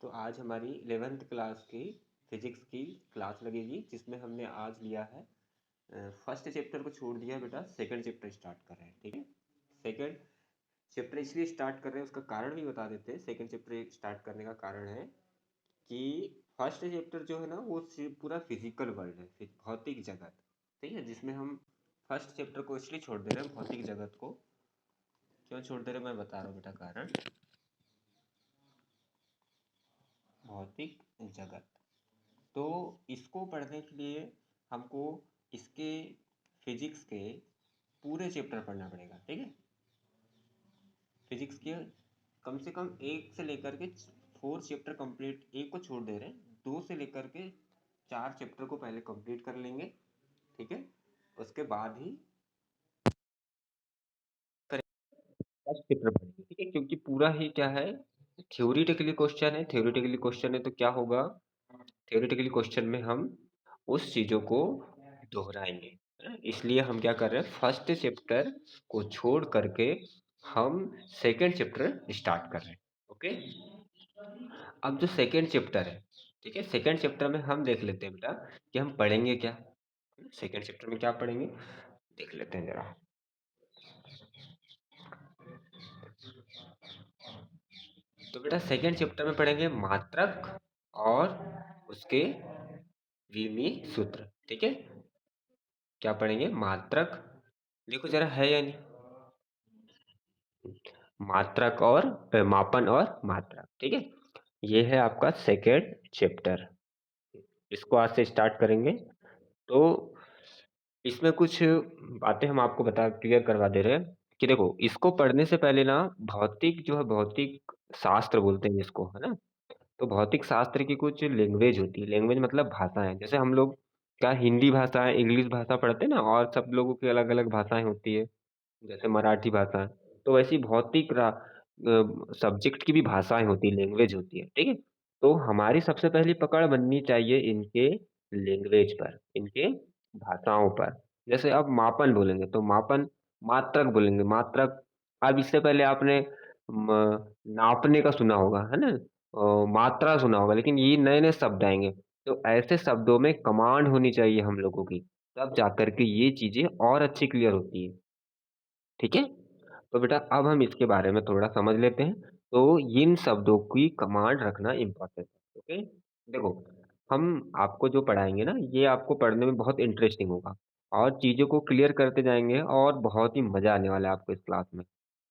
तो आज हमारी 11th क्लास की फिजिक्स की क्लास लगेगी, जिसमें हमने आज लिया है फर्स्ट चैप्टर को छोड़ दिया बेटा, सेकंड चैप्टर स्टार्ट कर रहे हैं। ठीक है, सेकंड चैप्टर इसलिए स्टार्ट कर रहे हैं, उसका कारण भी बता देते हैं। सेकंड चैप्टर स्टार्ट करने का कारण है कि फर्स्ट चैप्टर जो है ना, वो पूरा फिजिकल वर्ल्ड है, भौतिक जगत। ठीक है, जिसमें हम फर्स्ट चैप्टर को इसलिए छोड़ दे रहे हैं, भौतिक जगत को क्यों छोड़ दे रहे हैं मैं बता रहा हूँ बेटा कारण। भौतिक जगत, तो इसको पढ़ने के लिए हमको इसके फिजिक्स के पूरे चैप्टर पढ़ना पड़ेगा। ठीक है, फिजिक्स के कम से कम एक से लेकर के 4 चैप्टर कंप्लीट, एक को छोड़ दे रहे हैं, 2 से लेकर के 4 चैप्टर को पहले कंप्लीट कर लेंगे। ठीक है, उसके बाद ही फर्स्ट चैप्टर पढ़ेंगे। ठीक है, क्योंकि पूरा ही क्या है, थ्योरेटिकली क्वेश्चन है। थ्योरेटिकली क्वेश्चन है तो क्या होगा, थ्योरेटिकली क्वेश्चन में हम उस चीज़ों को दोहराएंगे, है ना? इसलिए हम क्या कर रहे हैं, फर्स्ट चैप्टर को छोड़ करके हम सेकंड चैप्टर स्टार्ट कर रहे हैं। ओके, अब जो सेकंड चैप्टर है, ठीक है, सेकंड चैप्टर में हम देख लेते हैं बेटा कि हम पढ़ेंगे क्या। सेकंड चैप्टर में क्या पढ़ेंगे देख लेते हैं जरा। तो बेटा सेकंड चैप्टर में पढ़ेंगे मात्रक और उसके विमीय सूत्र। ठीक है, क्या पढ़ेंगे, मात्रक, देखो जरा है या नहीं, मात्रक और मापन और मात्रक। ठीक है, ये है आपका सेकेंड चैप्टर, इसको आज से स्टार्ट करेंगे। तो इसमें कुछ बातें हम आपको बता क्लियर करवा दे रहे हैं कि देखो, इसको पढ़ने से पहले ना भौतिक जो है, भौतिक शास्त्र बोलते हैं जिसको, है ना, तो भौतिक शास्त्र की कुछ लैंग्वेज होती है। लैंग्वेज मतलब भाषाएं, जैसे हम लोग क्या हिंदी भाषा, इंग्लिश भाषा पढ़ते हैं ना, और सब लोगों की अलग अलग भाषाएं होती है, जैसे मराठी भाषा। तो वैसी भौतिक सब्जेक्ट की भी भाषाएं होती है, लैंग्वेज होती है। ठीक है, तो हमारी सबसे पहली पकड़ बननी चाहिए इनके लैंग्वेज पर, इनके भाषाओं पर। जैसे अब मापन बोलेंगे तो मापन, मात्रक बोलेंगे मात्रक। अब इससे पहले आपने नापने का सुना होगा, है ना, मात्रा सुना होगा, लेकिन ये नए नए शब्द आएंगे। तो ऐसे शब्दों में कमांड होनी चाहिए हम लोगों की, तब जाकर के ये चीजें और अच्छी क्लियर होती है। ठीक है, तो बेटा अब हम इसके बारे में थोड़ा समझ लेते हैं। तो इन शब्दों की कमांड रखना इम्पोर्टेंट है। ओके, देखो, हम आपको जो पढ़ाएंगे ना, ये आपको पढ़ने में बहुत इंटरेस्टिंग होगा और चीज़ों को क्लियर करते जाएंगे और बहुत ही मज़ा आने वाला है आपको इस क्लास में,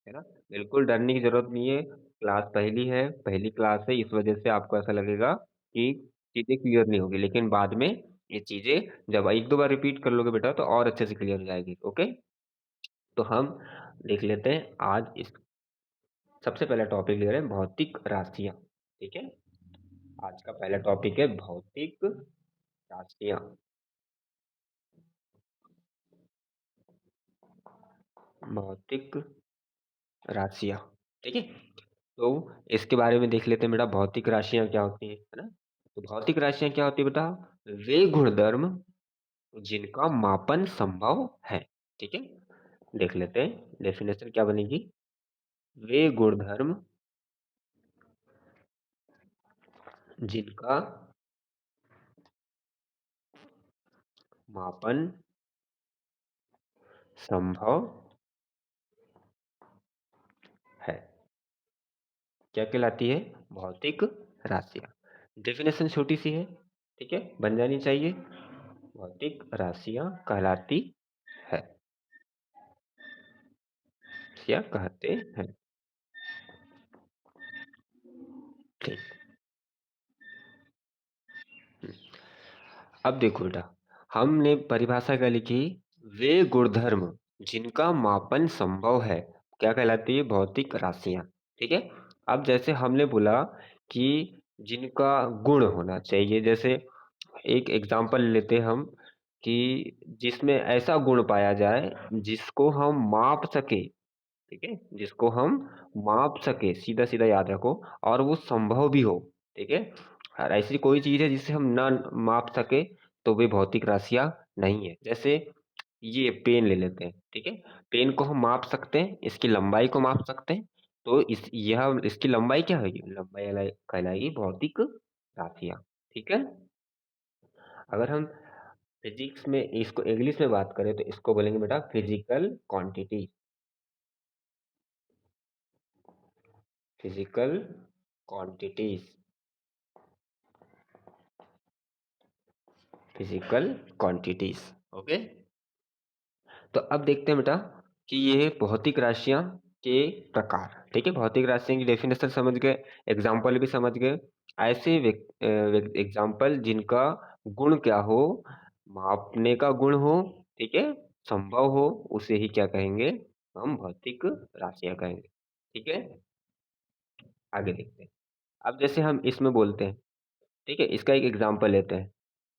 है ना। बिल्कुल डरने की ज़रूरत नहीं है, क्लास पहली है, पहली क्लास है, इस वजह से आपको ऐसा लगेगा कि चीज़ें क्लियर नहीं होगी, लेकिन बाद में ये चीज़ें जब एक दो बार रिपीट कर लोगे बेटा, तो और अच्छे से क्लियर हो जाएगी। ओके, तो हम देख लेते हैं आज इस सबसे पहला टॉपिक ले रहे हैं भौतिक राशियां। ठीक है, आज का पहला टॉपिक है भौतिक राशियां। भौतिक राशियां, ठीक है, तो इसके बारे में देख लेते हैं बेटा, भौतिक राशियां क्या होती है ना। तो भौतिक राशियां क्या होती है बेटा, वे गुणधर्म जिनका मापन संभव है। ठीक है, देख लेते हैं डेफिनेशन क्या बनेगी, वे गुणधर्म जिनका मापन संभव है, क्या कहलाती है, भौतिक राशियां। डेफिनेशन छोटी सी है, ठीक है, बन जानी चाहिए, भौतिक राशियां कहलाती है या कहते हैं। ठीक, अब देखो बेटा, हमने परिभाषा क्या लिखी, वे गुणधर्म जिनका मापन संभव है, क्या कहलाती है, भौतिक राशियां। ठीक है, अब जैसे हमने बोला कि जिनका गुण होना चाहिए, जैसे एक एग्जांपल लेते हम कि जिसमें ऐसा गुण पाया जाए जिसको हम माप सके। ठीक है, जिसको हम माप सके, सीधा सीधा याद रखो, और वो संभव भी हो। ठीक है, और ऐसी कोई चीज है जिसे हम ना माप सके तो वे भौतिक राशियां नहीं है। जैसे ये पेन ले लेते हैं, ठीक है, पेन को हम माप सकते हैं, इसकी लंबाई को माप सकते हैं, तो यह इसकी लंबाई क्या होगी? लंबाई कहलाएगी भौतिक राशियाँ, ठीक है? अगर हम फिजिक्स में इसको इंग्लिश में बात करें तो इसको बोलेंगे बेटा physical quantity. Physical quantities. Physical quantities. Okay. तो अब देखते हैं बेटा कि ये भौतिक राशियां के प्रकार, ठीक है? भौतिक राशियों की डेफिनेशन समझ गए, एग्जाम्पल भी समझ गए। ऐसे एग्जाम्पल जिनका गुण क्या हो, मापने का गुण हो, ठीक है, संभव हो, उसे ही क्या कहेंगे? हम भौतिक राशियां कहेंगे, ठीक है? आगे देखते हैं। अब जैसे हम इसमें बोलते हैं, ठीक है, इसका एक एग्जाम्पल लेते हैं।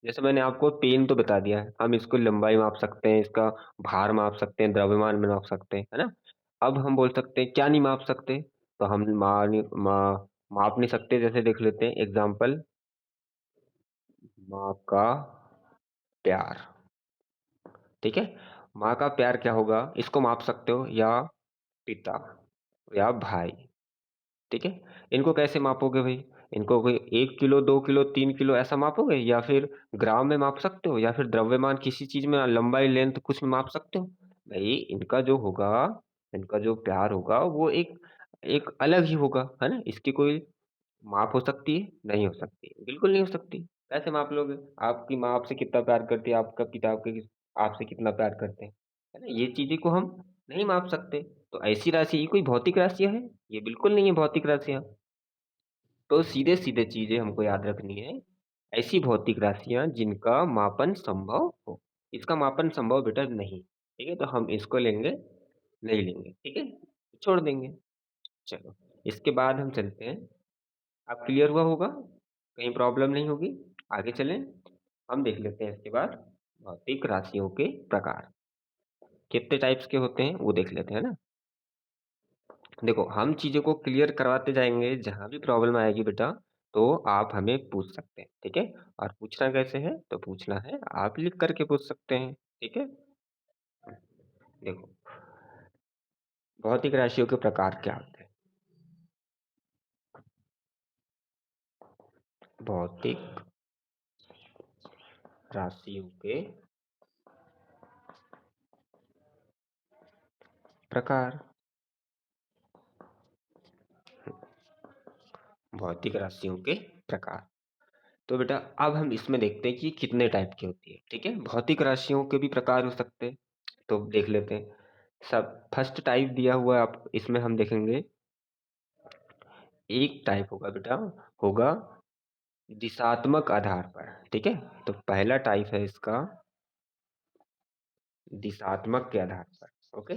जैसे मैंने आपको पेन तो बता दिया है, हम इसको लंबाई माप सकते हैं, इसका भार माप सकते हैं, द्रव्यमान में माप सकते हैं, है ना? अब हम बोल सकते हैं क्या नहीं माप सकते, तो हम माप नहीं सकते। जैसे देख लेते हैं एग्जाम्पल, माँ का प्यार, ठीक है? माँ का प्यार क्या होगा, इसको माप सकते हो, या पिता या भाई, ठीक है? इनको कैसे मापोगे भाई? इनको कोई 1 किलो, 2 किलो, 3 किलो ऐसा मापोगे, या फिर ग्राम में माप सकते हो, या फिर द्रव्यमान किसी चीज में लंबाई लेंथ कुछ में माप सकते हो? भाई इनका जो होगा, इनका जो प्यार होगा वो एक एक अलग ही होगा, है ना? इसकी कोई माप हो सकती है? नहीं हो सकती, बिल्कुल नहीं हो सकती। कैसे माप लोगे? आपकी माँ आपसे कितना प्यार करती है, आपका पिता आपके आपसे कितना प्यार करते हैं, है ना? ये चीजें को हम नहीं माप सकते। तो ऐसी राशि, ये कोई भौतिक राशियां है? ये बिल्कुल नहीं है भौतिक राशियां। तो सीधे सीधे चीजें हमको याद रखनी है, ऐसी भौतिक राशियां जिनका मापन संभव हो। इसका मापन संभव बेटा नहीं, ठीक है, तो हम इसको लेंगे नहीं लेंगे, ठीक है, छोड़ देंगे। चलो, इसके बाद हम चलते हैं। अब क्लियर हुआ होगा, कहीं प्रॉब्लम नहीं होगी। आगे चलें, हम देख लेते हैं इसके बाद भौतिक राशियों के प्रकार कितने टाइप्स के होते हैं वो देख लेते हैं ना। देखो, हम चीज़ों को क्लियर करवाते जाएँगे, जहाँ भी प्रॉब्लम आएगी बेटा, तो आप हमें पूछ सकते हैं, ठीक है? और पूछना कैसे है? तो पूछना है, आप लिख कर के पूछ सकते हैं, ठीक है? देखो, भौतिक राशियों के प्रकार क्या होते हैं? भौतिक राशियों के प्रकार। भौतिक राशियों के प्रकार। तो बेटा अब हम इसमें देखते हैं कि कितने टाइप की होती है, ठीक है? भौतिक राशियों के भी प्रकार हो सकते हैं, तो देख लेते हैं। सब फर्स्ट टाइप दिया हुआ है, आप इसमें हम देखेंगे, एक टाइप होगा बेटा, होगा दिशात्मक आधार पर, ठीक है? तो पहला टाइप है इसका दिशात्मक के आधार पर। ओके,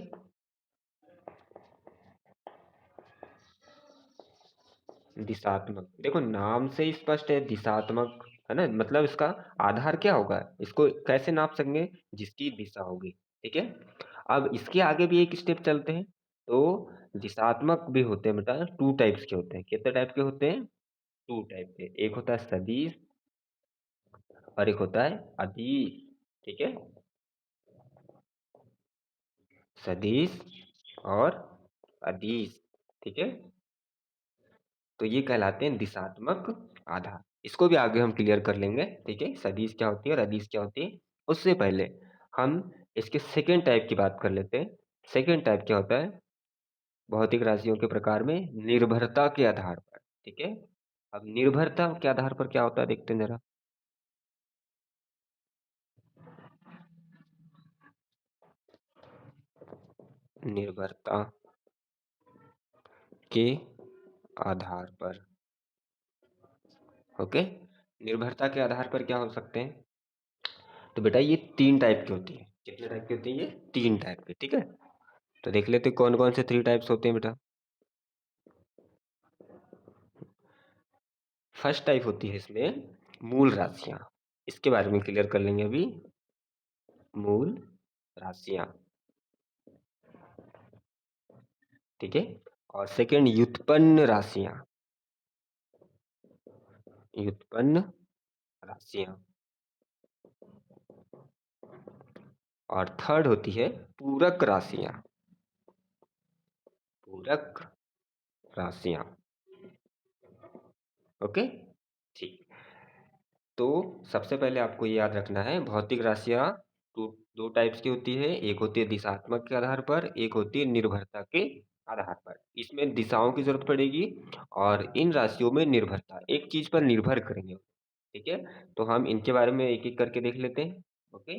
दिशात्मक, देखो नाम से ही स्पष्ट है दिशात्मक, है ना? मतलब इसका आधार क्या होगा, इसको कैसे नाप सकेंगे? जिसकी दिशा होगी, ठीक है? अब इसके आगे भी एक स्टेप चलते हैं। तो दिशात्मक भी होते हैं बेटा, टू टाइप्स के होते हैं। कितने टाइप के होते हैं? टू टाइप के। एक होता है सदिश और एक होता है अदिश, ठीक है? सदिश और अदिश, ठीक है? तो ये कहलाते हैं दिशात्मक आधार। इसको भी आगे हम क्लियर कर लेंगे, ठीक है? सदिश क्या होती है और अदिश क्या होती है। उससे पहले हम इसके सेकेंड टाइप की बात कर लेते हैं। सेकेंड टाइप क्या होता है भौतिक राशियों के प्रकार में? निर्भरता के आधार पर, ठीक है? अब निर्भरता के आधार पर क्या होता है देखते हैं जरा। निर्भरता के आधार पर, ओके, निर्भरता के आधार पर क्या हो सकते हैं? तो बेटा ये तीन टाइप की होती है। कितने टाइप की होती है? ये तीन टाइप की, ठीक है? तो देख लेते कौन कौन से थ्री टाइप्स होते हैं बेटा। फर्स्ट टाइप होती है इसमें मूल राशियां, इसके बारे में क्लियर कर लेंगे अभी। मूल राशियां, ठीक है? और सेकंड व्युत्पन्न राशियां, व्युत्पन्न राशियां। और थर्ड होती है पूरक राशियां, पूरक राशियां। ओके, ठीक। तो सबसे पहले आपको ये याद रखना है, भौतिक राशियां दो दो टाइप्स की होती है। एक होती है दिशात्मक के आधार पर, एक होती है निर्भरता के आधार पर। इसमें दिशाओं की जरूरत पड़ेगी और इन राशियों में निर्भरता, एक चीज पर निर्भर करेंगे। ठीक है, तो हम इनके बारे में एक एक करके देख लेते हैं। ओके,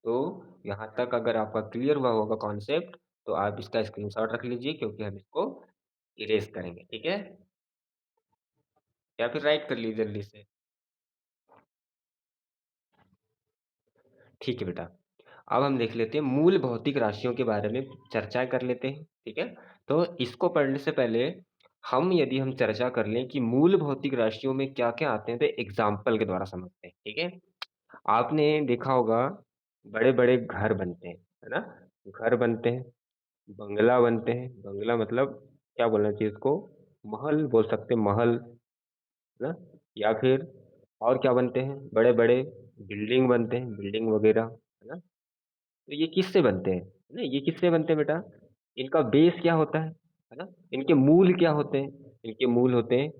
तो यहाँ तक अगर आपका क्लियर हुआ होगा कॉन्सेप्ट, तो आप इसका स्क्रीनशॉट रख लीजिए, क्योंकि हम इसको इरेज करेंगे। ठीक है, या फिर राइट कर लीजिए जल्दी से। ठीक है बेटा, अब हम देख लेते हैं मूल भौतिक राशियों के बारे में, चर्चा कर लेते हैं। ठीक है, तो इसको पढ़ने से पहले यदि हम चर्चा कर लें कि मूल भौतिक राशियों में क्या क्या आते हैं, तो एग्जाम्पल के द्वारा समझते हैं। ठीक है, आपने देखा होगा बड़े बड़े घर बनते हैं, है ना? घर बनते हैं, बंगला बनते हैं। बंगला मतलब क्या बोलना चाहिए इसको, महल बोल सकते हैं, महल, है ना? या फिर और क्या बनते हैं, बड़े बड़े बिल्डिंग बनते हैं, बिल्डिंग वगैरह, है ना? तो ये किससे बनते हैं, है ना? ये किससे बनते हैं बेटा? इनका बेस क्या होता है ना? इनके मूल क्या होते हैं? इनके मूल होते हैं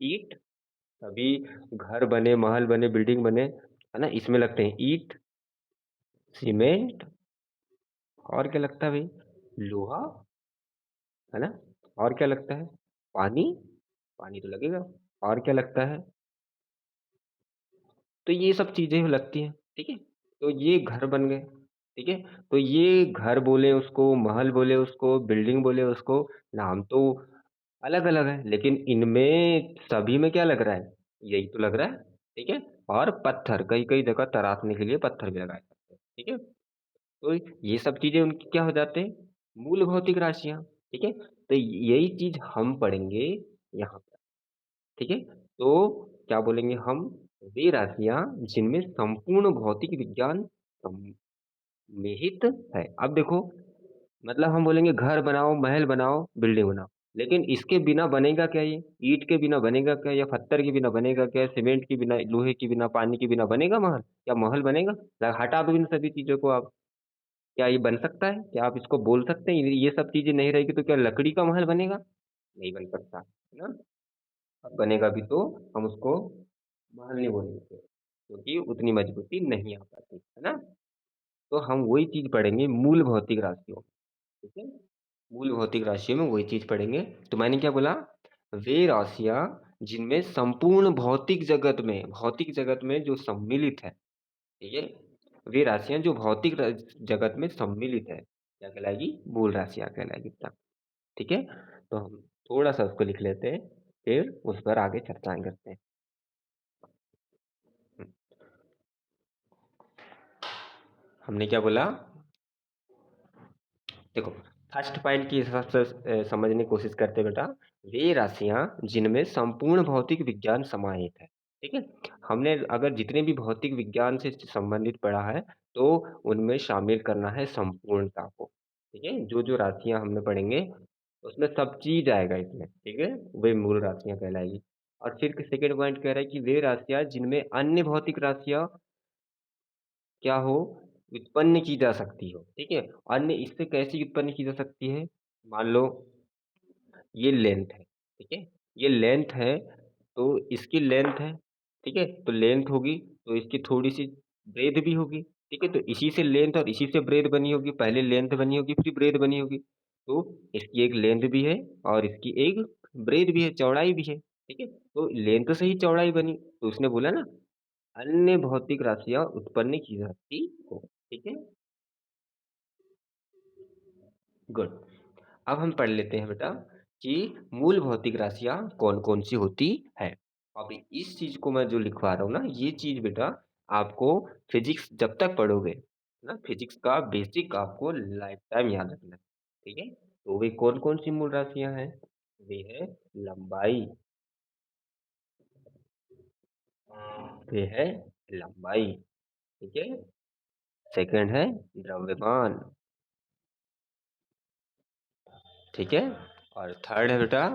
ईंट। तभी घर बने, महल बने, बिल्डिंग बने, है ना? इसमें लगते हैं ईंट, सीमेंट, और क्या लगता है भाई, लोहा, है ना? और क्या लगता है, पानी, पानी तो लगेगा। और क्या लगता है, तो ये सब चीजें लगती हैं। ठीक है, तो ये घर बन गए। ठीक है, तो ये घर बोले उसको, महल बोले उसको, बिल्डिंग बोले उसको, नाम तो अलग अलग है, लेकिन इनमें सभी में क्या लग रहा है, यही तो लग रहा है। ठीक है, और पत्थर, कई कई जगह तराशने के लिए पत्थर भी लगाए जाते हैं। ठीक है, तो ये सब चीजें उनकी क्या हो जाते हैं, मूल भौतिक राशियां। ठीक है, तो यही चीज हम पढ़ेंगे यहाँ पर। ठीक है, तो क्या बोलेंगे हम, वे राशियां जिनमें संपूर्ण भौतिक विज्ञान निहित है। अब देखो, मतलब हम बोलेंगे घर बनाओ, महल बनाओ, बिल्डिंग बनाओ, लेकिन इसके बिना बनेगा क्या ये, ईंट के बिना बनेगा क्या, या पत्थर के बिना बनेगा क्या, सीमेंट के बिना, लोहे के बिना, पानी के बिना बनेगा महल? क्या महल बनेगा? हटा दो इन सभी चीजों को आप, क्या ये बन सकता है? क्या आप इसको बोल सकते हैं ये सब चीजें नहीं रहेगी तो क्या लकड़ी का महल बनेगा? नहीं बन सकता, है ना? अब बनेगा भी तो हम उसको महल नहीं बोलेंगे, क्योंकि उतनी मजबूती नहीं आ पाती, है ना? तो हम वही चीज पढ़ेंगे मूल भौतिक राशियों में। ठीक है, मूल भौतिक राशियों में वही चीज पढ़ेंगे। तो मैंने क्या बोला, वे राशियां जिनमें संपूर्ण भौतिक जगत में जो सम्मिलित है। ठीक है, वे राशियां जो जगत में सम्मिलित है, क्या कहलाएगी, मूल राशियां कहलाएगी बेटा। ठीक है, तो हम थोड़ा सा उसको लिख लेते हैं, फिर उस पर आगे चर्चाएं करते हैं। हम्म, हमने क्या बोला, देखो, फर्स्ट पॉइंट की हिसाब से समझने की कोशिश करते हैं बेटा। वे राशियां जिनमें संपूर्ण भौतिक विज्ञान समाहित है। ठीक है, हमने अगर जितने भी भौतिक विज्ञान से संबंधित पढ़ा है, तो उनमें शामिल करना है संपूर्णता को। ठीक है, जो जो राशियां हमने पढ़ेंगे उसमें सब चीज आएगा इसमें। ठीक है, वे मूल राशियां कहलाएगी। और फिर सेकेंड पॉइंट कह रहा है कि वे राशियां जिनमें अन्य भौतिक राशियां क्या हो, उत्पन्न की जा सकती हो। ठीक है, अन्य इससे कैसी उत्पन्न की जा सकती है, मान लो ये लेंथ है। ठीक है, ये लेंथ है, तो इसकी लेंथ है। ठीक है, तो लेंथ होगी, तो इसकी थोड़ी सी ब्रेथ भी होगी। ठीक है, तो इसी से लेंथ और इसी से ब्रेथ बनी होगी, पहले लेंथ बनी होगी फिर ब्रेथ बनी होगी। तो इसकी एक लेंथ भी है और इसकी एक ब्रेथ भी है, चौड़ाई भी है। ठीक है, तो लेंथ से ही चौड़ाई बनी, तो उसने बोला ना अन्य भौतिक राशियां उत्पन्न की जाती हो। ठीक है, गुड। अब हम पढ़ लेते हैं बेटा कि मूल भौतिक राशियां कौन कौन सी होती है। अब इस चीज को मैं जो लिखवा रहा हूँ ना, ये चीज बेटा आपको फिजिक्स जब तक पढ़ोगे ना, फिजिक्स का बेसिक आपको लाइफ टाइम याद रखना है। ठीक है, तो वे कौन कौन सी मूल राशियां हैं, वे है लंबाई, वे है लंबाई। ठीक है, सेकंड है द्रव्यमान। ठीक है, और थर्ड है बेटा,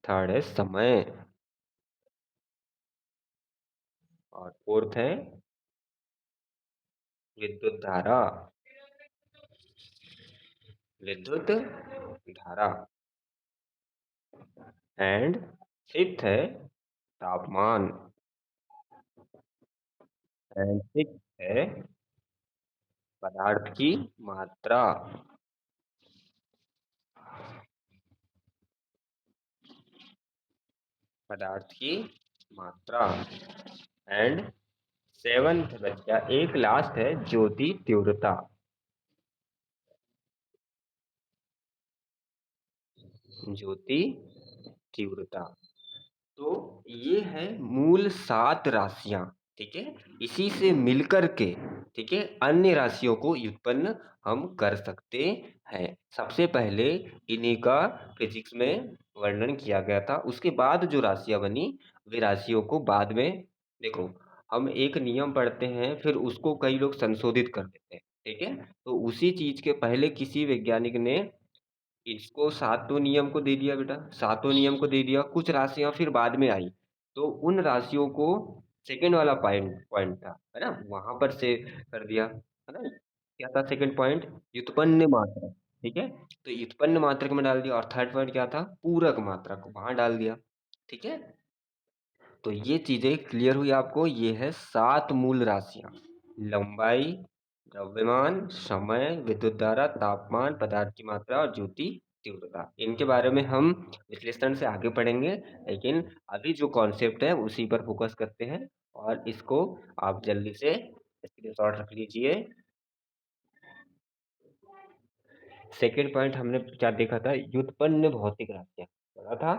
थर्ड है समय। और फोर्थ है विद्युत धारा। विद्युत धारा एंड फिफ्थ है तापमान एंड सिक्स है पदार्थ की मात्रा। पदार्थ की मात्रा एंड सेवंथ बच गया एक लास्ट है ज्योति तीव्रता। ज्योति तीव्रता। तो ये है मूल 7 राशियां। ठीक है, इसी से मिलकर के ठीक है अन्य राशियों को व्युत्पन्न हम कर सकते हैं। सबसे पहले इन्हीं का फिजिक्स में वर्णन किया गया था, उसके बाद जो राशियां बनी वे राशियों को बाद में देखो हम एक नियम पढ़ते हैं फिर उसको कई लोग संशोधित कर देते हैं। ठीक है, तो उसी चीज के पहले किसी वैज्ञानिक ने इसको सातों नियम को दे दिया बेटा, सातों नियम को दे दिया, कुछ राशियां फिर बाद में आई, तो उन राशियों को सेकंड वाला पॉइंट पॉइंट था है ना, वहां पर से कर दिया है ना। क्या था सेकंड पॉइंट? व्युत्पन्न मात्रक। ठीक है, तो व्युत्पन्न मात्रक में डाल दिया, और थर्ड पॉइंट क्या था? पूरक मात्रक वहां डाल दिया। ठीक है, तो ये चीजें क्लियर हुई आपको। ये है 7 मूल राशियां: लंबाई, द्रव्यमान, समय, विद्युत धारा, तापमान, पदार्थ की मात्रा और ज्योति तीव्रता। इनके बारे में हम विश्लेषण से आगे पढ़ेंगे, लेकिन अभी जो कॉन्सेप्ट है उसी पर फोकस करते हैं। और इसको आप जल्दी से स्क्रीनशॉट रख लीजिए। सेकेंड पॉइंट हमने क्या देखा था? व्युत्पन्न भौतिक राशियां पढ़ा था।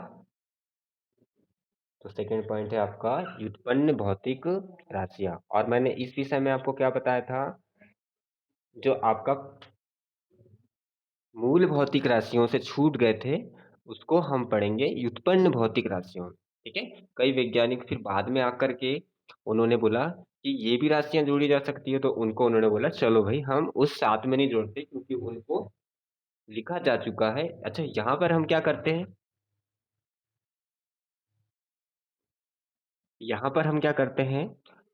तो सेकंड पॉइंट है आपका व्युत्पन्न भौतिक राशियां। और मैंने इस विषय में आपको क्या बताया था? जो आपका मूल भौतिक राशियों से छूट गए थे उसको हम पढ़ेंगे व्युत्पन्न भौतिक राशियों में। ठीक है, कई वैज्ञानिक फिर बाद में आकर के उन्होंने बोला कि ये भी राशियां जोड़ी जा सकती है, तो उनको उन्होंने बोला चलो भाई हम उस साथ में नहीं जोड़ते क्योंकि उनको लिखा जा चुका है। अच्छा, यहाँ पर हम क्या करते हैं? यहाँ पर हम क्या करते हैं?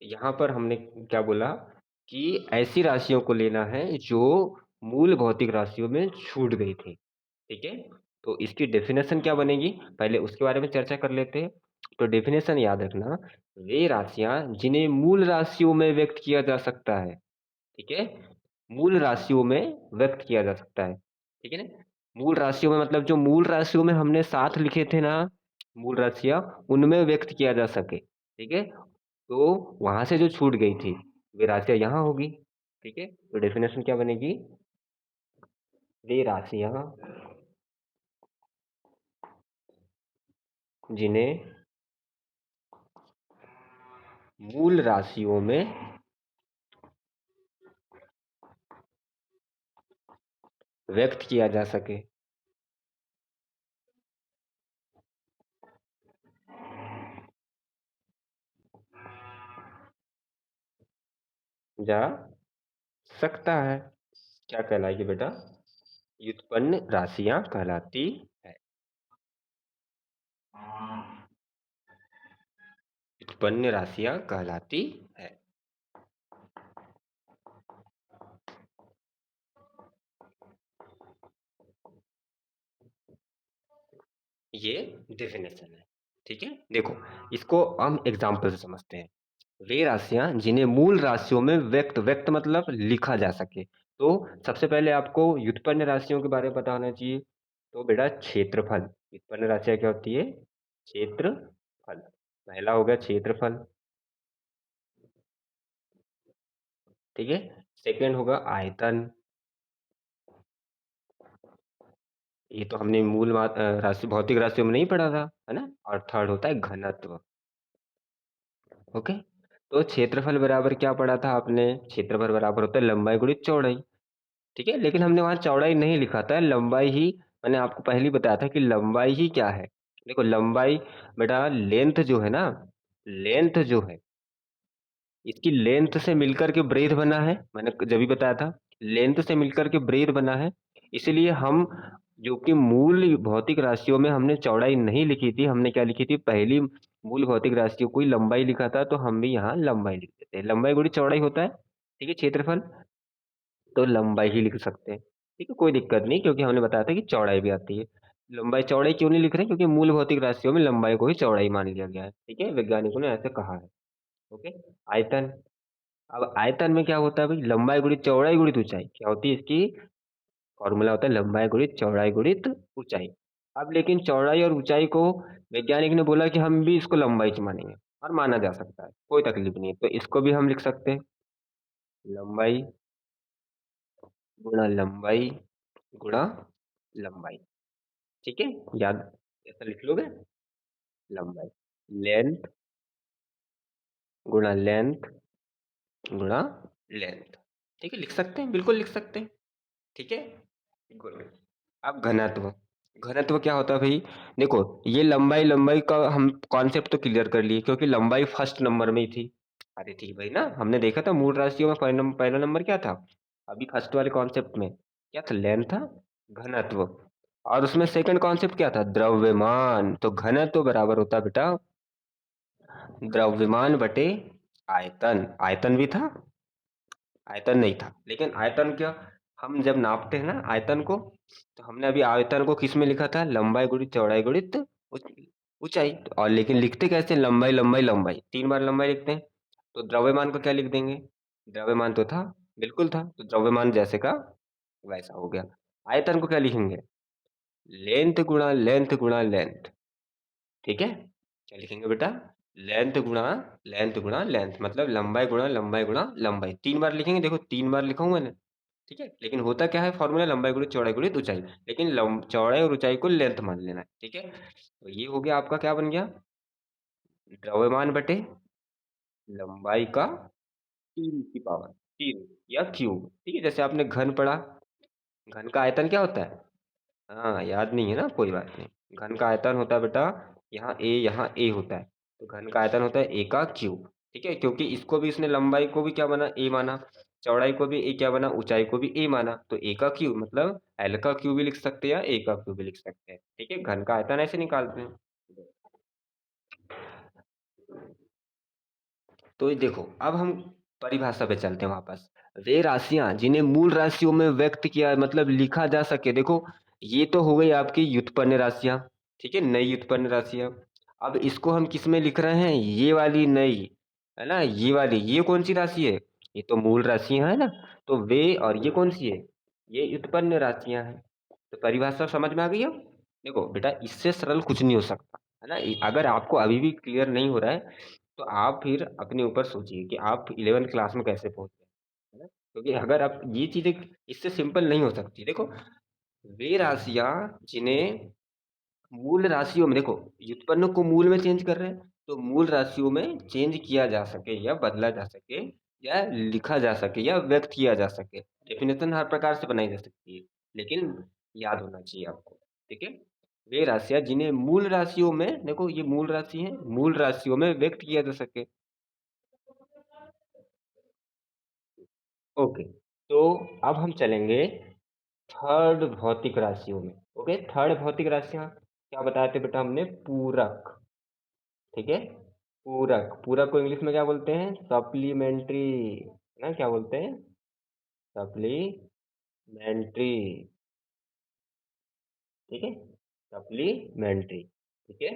यहाँ पर हमने क्या बोला कि ऐसी राशियों को लेना है जो मूल भौतिक राशियों में छूट गई थी। ठीक है, तो इसकी डेफिनेशन क्या बनेगी पहले उसके बारे में चर्चा कर लेते हैं। तो डेफिनेशन याद रखना, वे राशियां जिन्हें मूल राशियों में व्यक्त किया जा सकता है। ठीक है, मूल राशियों में व्यक्त किया जा सकता है। ठीक है ना, मूल राशियों में मतलब जो मूल राशियों में हमने साथ लिखे थे ना, मूल राशियां, उनमें व्यक्त किया जा सके। ठीक है, तो वहां से जो छूट गई थी वे राशियां यहाँ होगी। ठीक है, तो डेफिनेशन क्या बनेगी? वे राशियां जिन्हें मूल राशियों में व्यक्त किया जा सके। जा सकता है। क्या कहलाएगी बेटा? व्युत्पन्न राशियां कहलाती है। व्युत्पन्न राशियां कहलाती है। ये डेफिनेशन है। ठीक है, देखो इसको हम एग्जाम्पल से समझते हैं। वे राशियां जिन्हें मूल राशियों में व्यक्त व्यक्त मतलब लिखा जा सके। तो सबसे पहले आपको व्युत्पन्न राशियों के बारे में पता होना चाहिए। तो बेटा क्षेत्रफल, व्युत्पन्न राशियां क्या होती है? क्षेत्रफल। पहला हो गया क्षेत्रफल। ठीक है, सेकंड होगा आयतन। ये तो हमने राशि भौतिक राशियों में नहीं पढ़ा था है ना। और थर्ड होता है घनत्व। ओके, तो क्षेत्रफल बराबर क्या पढ़ा था आपने? क्षेत्रफल बराबर होता है लंबाई गुणित चौड़ाई। ठीक है, लेकिन हमने वहां चौड़ाई नहीं लिखा था, लंबाई ही। मैंने आपको पहले ही बताया था कि लंबाई ही क्या है। देखो लंबाई बेटा, लेंथ जो है ना, लेंथ जो है इसकी लेंथ से मिलकर के ब्रेथ बना है। मैंने जब भी बताया था लेंथ से मिलकर के ब्रेथ बना है। इसलिए हम जो कि मूल भौतिक राशियों में हमने चौड़ाई नहीं लिखी थी, हमने क्या लिखी थी? पहली मूल भौतिक राशियों को ही लंबाई लिखा था, तो हम भी यहाँ लंबाई लिख देते हैं। लंबाई गुणी चौड़ाई होता है। ठीक है, क्षेत्रफल, तो लंबाई ही लिख सकते हैं। ठीक है, कोई दिक्कत नहीं, क्योंकि हमने बताया था कि चौड़ाई भी आती है। लंबाई चौड़ाई क्यों नहीं लिख रहे? क्योंकि मूल भौतिक राशियों में लंबाई को ही चौड़ाई मान लिया गया है। ठीक है, वैज्ञानिकों ने ऐसे कहा है। ओके। आयतन। अब आयतन में क्या होता है भाई? लंबाई गुणित चौड़ाई गुणित ऊंचाई। क्या होती है इसकी? फॉर्मूला होता है लंबाई गुणित चौड़ाई गुणित ऊंचाई। अब लेकिन चौड़ाई और ऊंचाई को वैज्ञानिक ने बोला कि हम भी इसको लंबाई च मानेंगे, और माना जा सकता है, कोई तकलीफ नहीं है। तो इसको भी हम लिख सकते हैं, लंबाई गुणा लंबाई गुणा लंबाई। ठीक है, याद ऐसा लिख लोगे? लंबाई, लेंथ गुणा लेंथ गुणा लेंथ। ठीक है, लिख सकते हैं, बिल्कुल लिख सकते हैं। ठीक है, गुड। अब घनत्व। घनत्व क्या होता है भाई? देखो, ये लंबाई लंबाई का हम कॉन्सेप्ट तो क्लियर कर लिए, क्योंकि लंबाई फर्स्ट नंबर में ही थी। अरे ठीक भाई ना, हमने देखा था मूल राशियों में पहला नंबर क्या था? अभी फर्स्ट वाले कॉन्सेप्ट में क्या था? लेंथ था। घनत्व। और उसमें सेकंड कॉन्सेप्ट क्या था? द्रव्यमान। तो घनत्व बराबर होता है बेटा द्रव्यमान बटे आयतन। आयतन भी था, आयतन नहीं था, लेकिन आयतन क्या, हम जब नापते हैं ना आयतन को, तो हमने अभी आयतन को किस में लिखा था? लंबाई गुणित चौड़ाई गुणित ऊंचाई। और लेकिन लिखते कैसे? लंबाई लंबाई लंबाई, 3 बार लंबाई लिखते हैं। तो द्रव्यमान को क्या लिख देंगे? द्रव्यमान तो था, बिल्कुल था, तो द्रव्यमान जैसे का वैसा हो गया। आयतन को क्या लिखेंगे? लेंथ गुणा लेंथ। ठीक है, क्या लिखेंगे बेटा? लेंथ गुणा लेंथ गुणा लेंथ, मतलब लंबाई गुणा लंबाई गुणा लंबाई। 3 बार लिखेंगे, देखो 3 बार लिखा हूं मैंने। ठीक है, लेकिन होता क्या है? फॉर्मूला लंबाई गुणित चौड़ाई गुणित ऊंचाई। लेकिन चौड़ाई और ऊंचाई को लेंथ मान लेना है। ठीक है, तो ये हो गया आपका, क्या बन गया? द्रव्यमान बटे लंबाई का 3 की पावर 3 या क्यूब। ठीक है, जैसे आपने घन पढ़ा, घन का आयतन क्या होता है? हाँ, याद नहीं है ना, कोई बात नहीं। घन का आयतन होता है बेटा, यहाँ ए होता है, तो घन का आयतन होता है ए का क्यूब। ठीक है, क्योंकि इसको भी इसने लंबाई को भी क्या बना? ए माना। चौड़ाई को भी ए क्या बना? ऊंचाई को भी ए माना, तो ए का क्यूब मतलब एल का क्यूब भी लिख सकते हैं या ए का क्यूब भी लिख सकते हैं। ठीक है, घन का आयतन ऐसे निकालते हैं। तो ये देखो, अब हम परिभाषा पे चलते हैं वापस। वे राशियां जिन्हें मूल राशियों में व्यक्त किया, मतलब लिखा जा सके। देखो, ये तो हो गई आपकी व्युत्पन्न राशियां। ठीक है, नई व्युत्पन्न राशियां। अब इसको हम किस में लिख रहे हैं? ये वाली नई, है ना, ये वाली, ये कौन सी राशि है? ये तो मूल राशियां है ना। तो वे, और ये कौन सी है? ये व्युत्पन्न राशियां हैं। तो परिभाषा समझ में आ गई अब? देखो बेटा, इससे सरल कुछ नहीं हो सकता, है ना। अगर आपको अभी भी क्लियर नहीं हो रहा है, तो आप फिर अपने ऊपर सोचिए कि आप 11th क्लास में कैसे पहुंचे, है ना। क्योंकि अगर आप ये चीजें, इससे सिंपल नहीं हो सकती। देखो, वे राशियां जिन्हें मूल राशियों में, देखो, व्युत्पन्न को मूल में चेंज कर रहे हैं, तो मूल राशियों में चेंज किया जा सके या बदला जा सके या लिखा जा सके या व्यक्त किया जा सके। डेफिनेशन हर प्रकार से बनाई जा सकती है, लेकिन याद होना चाहिए आपको। ठीक है, वे राशियां जिन्हें मूल राशियों में, देखो ये मूल राशि है, मूल राशियों में व्यक्त किया जा सके। ओके, तो अब हम चलेंगे थर्ड भौतिक राशियों में। ओके, थर्ड भौतिक राशियां क्या बताए थे बेटा हमने? पूरक। ठीक है, पूरक। पूरक को इंग्लिश में क्या बोलते हैं? सप्लीमेंट्री, ना, क्या बोलते हैं? सप्लीमेंट्री। ठीक है, सप्लीमेंट्री। ठीक है,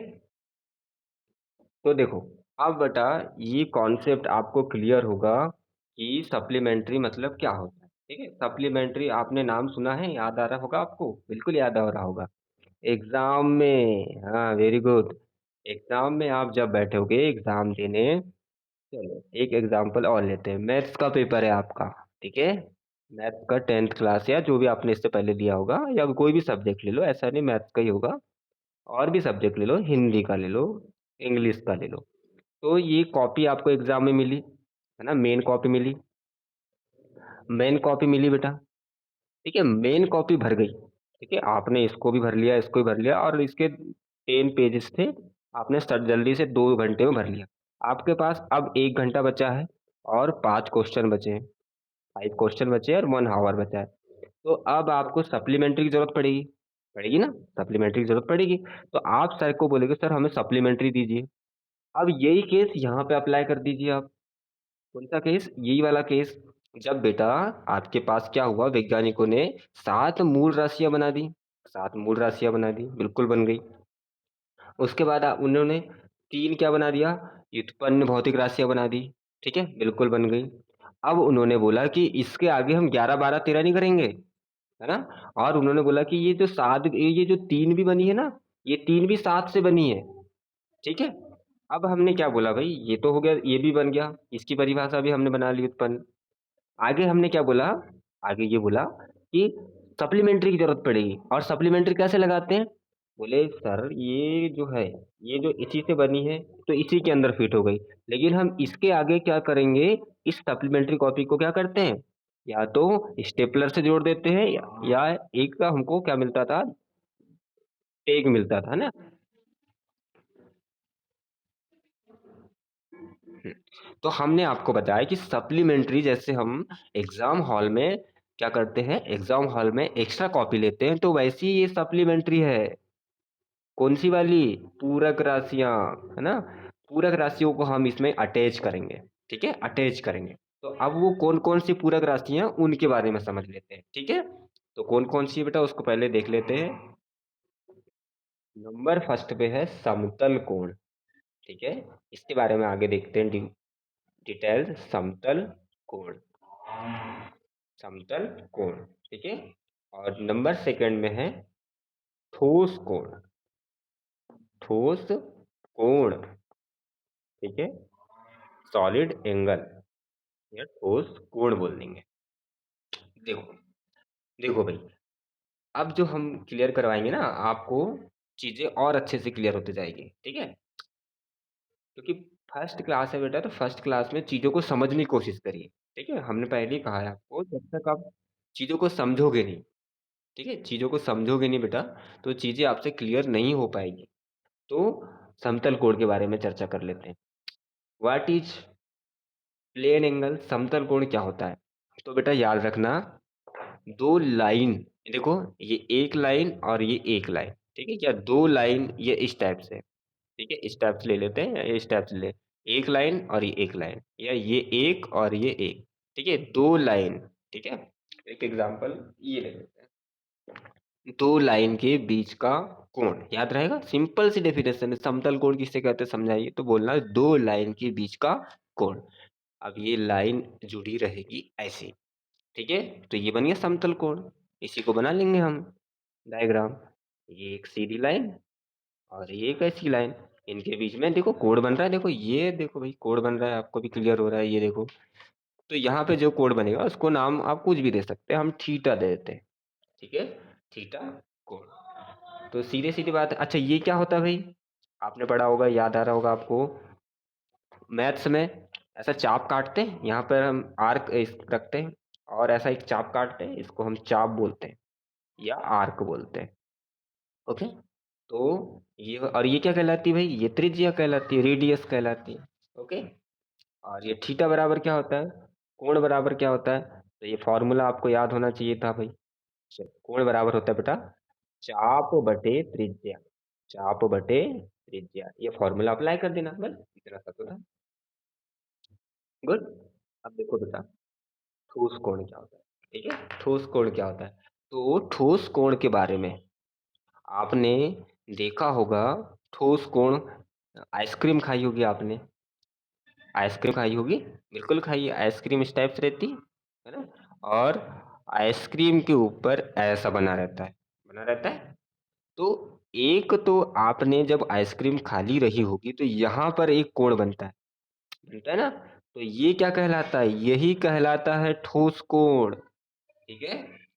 तो देखो, अब बेटा ये कॉन्सेप्ट आपको क्लियर होगा कि सप्लीमेंट्री मतलब क्या होता है। ठीक है, सप्लीमेंट्री आपने नाम सुना है, याद आ रहा होगा आपको, बिल्कुल याद आ रहा होगा। एग्जाम में, हाँ, वेरी गुड। एग्जाम में आप जब बैठोगे एग्जाम देने, चलो एक एग्जाम्पल और लेते हैं। मैथ्स का पेपर है आपका। ठीक है, मैथ्स का 10th क्लास या जो भी आपने इससे पहले दिया होगा, या कोई भी सब्जेक्ट ले लो, ऐसा नहीं मैथ्स का ही होगा, और भी सब्जेक्ट ले लो, हिंदी का ले लो, इंग्लिश का ले लो। तो ये कॉपी आपको एग्जाम में मिली, है ना, मेन कॉपी मिली। मेन कॉपी मिली बेटा। ठीक है, मेन कॉपी भर गई। ठीक है, आपने इसको भी भर लिया, इसको भी भर लिया, और इसके 10 पेजेस थे, आपने सट जल्दी से 2 घंटे में भर लिया। आपके पास अब 1 घंटा बचा है, और 5 क्वेश्चन बचे हैं। 5 क्वेश्चन बचे हैं और 1 आवर बचा है। तो अब आपको सप्लीमेंट्री की जरूरत पड़ेगी, पड़ेगी ना, सप्लीमेंट्री की जरूरत पड़ेगी। तो आप सर को बोलेगे, सर हमें सप्लीमेंट्री दीजिए। अब यही केस यहाँ पे अप्लाई कर दीजिए आप। कौन सा केस? यही वाला केस। जब बेटा आपके पास क्या हुआ, वैज्ञानिकों ने 7 मूल राशियाँ बना दी, 7 मूल राशियाँ बना दी, बिल्कुल बन गई। उसके बाद उन्होंने 3 क्या बना दिया, व्युत्पन्न भौतिक राशियाँ बना दी, ठीक है? बिल्कुल बन गई। अब उन्होंने बोला कि इसके आगे हम 11, 12, 13 नहीं करेंगे, है ना? और उन्होंने बोला कि ये जो 3 भी बनी है ना, ये 3 भी 7 से बनी है, ठीक है? अब हमने क्या बोला भई, ये तो हो गया, ये भी बन गया, इसकी परिभाषा भी हमने बना ली व्युत्पन्न। आगे हमने क्या बोला, आगे ये बोला कि सप्लीमेंट्री की ज़रूरत पड़ेगी, और सप्लीमेंट्री कैसे लगाते हैं? बोले सर ये जो है, ये जो इसी से बनी है, तो इसी के अंदर फिट हो गई। लेकिन हम इसके आगे क्या करेंगे, इस सप्लीमेंट्री कॉपी को क्या करते हैं, या तो स्टेपलर से जोड़ देते हैं, या एक का हमको क्या मिलता था, टैग मिलता था ना। हुँ, तो हमने आपको बताया कि सप्लीमेंट्री जैसे हम एग्ज़ाम हॉल में क्या करते हैं, एग्ज़ाम हॉल में एक्स्ट्रा कॉपी लेते हैं, तो वैसे ही ये सप्लीमेंट्री है। कौन-सी वाली? पूरक राशियाँ, है ना? पूरक राशियों को हम इसमें अटैच करेंगे, ठीक है? अटैच करेंगे। तो अब वो कौन-कौन सी पूरक राशियाँ, उनके बारे में समझ लेते हैं, ठीक है? तो कौन-कौन सी है बेटा, उसको पहले देख लेते हैं। नंबर फर्स्ट पे है समतल कोण, ठीक है? इसके बारे में आगे देखते हैं डिटेल। समतल कोण, समतल कोण, ठीक है? और नंबर सेकंड में है ठोस कोण, ठोस कोण, ठीक है? सॉलिड एंगल या ठोस कोण बोल देंगे। देखो, देखो भाई, अब जो हम क्लियर करवाएँगे ना, आपको चीज़ें और अच्छे से क्लियर होती जाएगी, ठीक है? क्योंकि फर्स्ट क्लास है बेटा, तो फर्स्ट क्लास में चीज़ों को समझने की कोशिश करिए, ठीक है? हमने पहले ही कहा है आपको, जब तक आप चीज़ों को समझोगे नहीं, ठीक है? चीज़ों को समझोगे नहीं बेटा, तो चीज़ें आपसे क्लियर नहीं हो पाएँगी। तो समतल कोण के बारे में चर्चा कर लेते हैं। व्हाट इज़ प्लेन एंगल, समतल कोण क्या होता है? तो बेटा याद रखना, 2 लाइन, देखो ये एक लाइन और ये एक लाइन, ठीक है? या 2 लाइन ये इस टाइप से, ठीक है? इस टाइप से ले लेते हैं, या इस टाइप से ले, एक लाइन और ये एक लाइन, या ये एक और ये एक, ठीक है? 2 लाइन, ठीक है? एक एग्ज़ाम्पल ये ले लेते हैं। 2 लाइन के बीच का कोण, याद रहेगा? सिंपल सी डेफिनेशन है, समतल कोण किसे कहते हैं समझाइए? तो बोलना है 2 लाइन के बीच का कोण। अब ये लाइन जुड़ी रहेगी ऐसे, ठीक है? तो ये बन गया समतल कोण, इसी को बना लेंगे हम डायग्राम। ये एक सीधी लाइन और ये एक ऐसी लाइन, इनके बीच में देखो कोण बन रहा है, देखो ये देखो भाई कोण बन रहा है, आपको भी क्लियर हो रहा है ये देखो। तो यहाँ पे जो कोण बनेगा उसको नाम आप कुछ भी दे सकते हैं, हम थीटा दे देते हैं, ठीक है? थीटा कोण। तो सीधे-सीधी बात है। अच्छा ये क्या होता है भाई? आपने पढ़ा होगा, याद आ रहा होगा आपको, मैथ्स में ऐसा चाप काटते हैं, यहाँ पर हम आर्क रखते हैं, और ऐसा एक चाप काटते हैं, इसको हम चाप बोलते हैं या आर्क बोलते हैं, ओके? तो ये, और ये क्या कहलाती है भाई? ये त्रिज्या कहलाती है, रेडियस कहलाती है, ओके? और ये थीटा बराबर क्या होता है? कोण बराबर क्या होता है? तो ये फॉर्मूला आपको याद होना चाहिए था भाई। चलो, कोण बराबर होता है बेटा चाप बटे त्रिज्या, चाप बटे त्रिज्या, ये फॉर्मूला अप्लाई कर देना, बस इतना सा तो था। गुड। अब देखो बेटा, ठोस कोण क्या होता है, ठीक है? ठोस कोण क्या होता है? तो ठोस कोण के बारे में आपने देखा होगा, ठोस कोण, आइसक्रीम खाई होगी आपने, आइसक्रीम खाई होगी, बिल्कुल खाई है, आइसक्रीम इस टाइप से रहती है ना? और आइसक्रीम के ऊपर ऐसा बना रहता है, बना रहता है। तो एक तो आपने जब आइसक्रीम खा ली रही होगी, तो यहाँ पर एक कोण बनता है ना? तो ये क्या कहलाता है? यही कहलाता है ठोस कोण, ठीक है?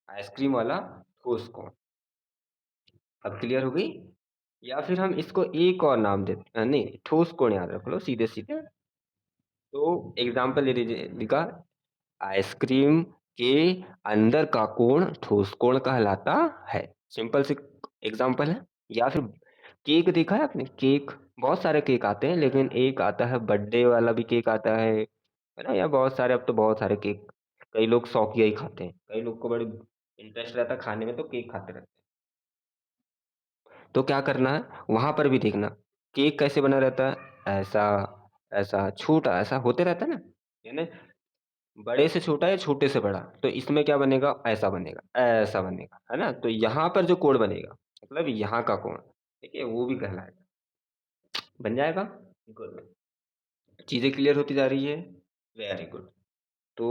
आइसक्रीम वाला ठोस कोण। अब क्लियर हो गई? या फिर हम इसको एक और नाम देते, नहीं, ठोस कोण याद रख लो सीधे-सीधे। तो एग्ज़ाम्पल ले लीजिए लिखा, आइसक्रीम के अंदर का कोण ठोस कोण कहलाता है। सिंपल सी एग्ज़ाम्पल है। या फिर केक देखा है आपने? केक, बहुत सारे केक आते हैं, लेकिन एक आता है बर्थडे वाला भी केक आता है ना? या बहुत सारे, अब तो बहुत सारे केक, कई लोग शौकिया ही खाते हैं, कई लोग को बड़ी इंटरेस्ट रहता है खाने में, तो केक खाते रहते हैं। तो क्या करना है, वहाँ पर भी देखना, केक कैसे बना रहता है? ऐसा, ऐसा छोटा ऐसा होते रहता है ना? है ना? बड़े से छोटा या छोटे से बड़ा, तो इसमें क्या बनेगा? ऐसा बनेगा, है ना? तो यहाँ पर जो कोण बनेगा, मतलब यहाँ का कोण, ठीक है? वो भी कहलाएगा। बन जाएगा? गुड। चीज़ें क्लियर होती जा रही है? Very good. तो